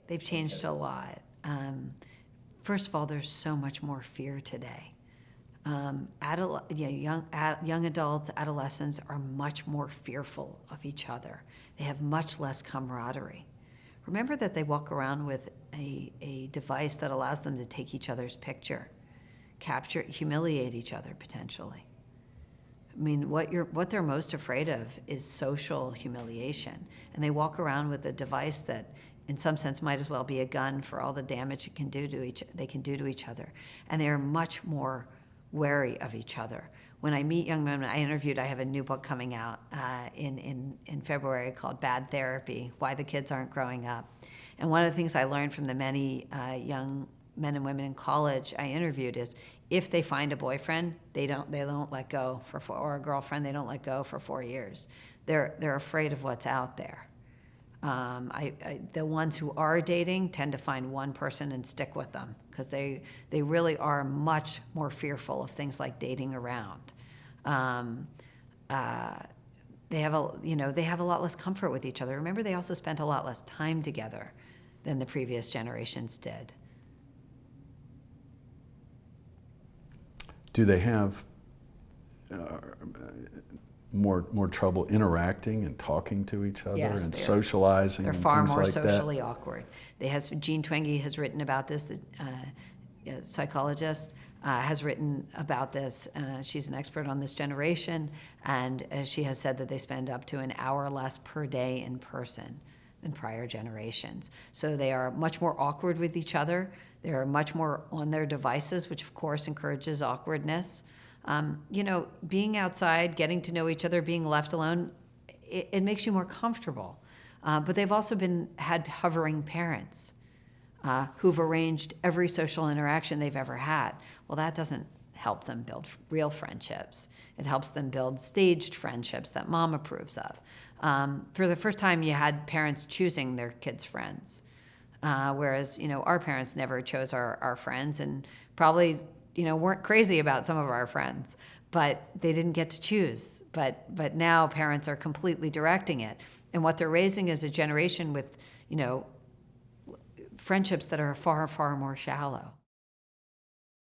They've changed a lot. First of all, there's so much more fear today. Young adults, adolescents are much more fearful of each other. They have much less camaraderie. Remember that they walk around with a device that allows them to take each other's picture, humiliate each other potentially. I mean, what they're most afraid of is social humiliation, and they walk around with a device that, in some sense, might as well be a gun for all the damage they can do to each other, and they are much more wary of each other. When I meet young men, I have a new book coming out in February called Bad Therapy: Why the Kids Aren't Growing Up. And one of the things I learned from the many young men and women in college I interviewed is, if they find a boyfriend, they don't let go or a girlfriend, they don't let go for 4 years. They're afraid of what's out there. The ones who are dating tend to find one person and stick with them, because they really are much more fearful of things like dating around. They have a lot less comfort with each other. Remember, they also spent a lot less time together than the previous generations did. Do they have more trouble interacting and talking to each other, yes, and socializing? They're and far things more like socially that? awkward. Jean Twenge has written about this. The psychologist has written about this. She's an expert on this generation, and she has said that they spend up to an hour less per day in person than prior generations. So they are much more awkward with each other. They are much more on their devices, which of course encourages awkwardness. Being outside, getting to know each other, being left alone, it makes you more comfortable. But they've also had hovering parents who've arranged every social interaction they've ever had. Well, that doesn't help them build real friendships. It helps them build staged friendships that mom approves of. For the first time, you had parents choosing their kids' friends, whereas our parents never chose our friends, and probably weren't crazy about some of our friends, but they didn't get to choose. But now parents are completely directing it, and what they're raising is a generation with friendships that are far, far more shallow.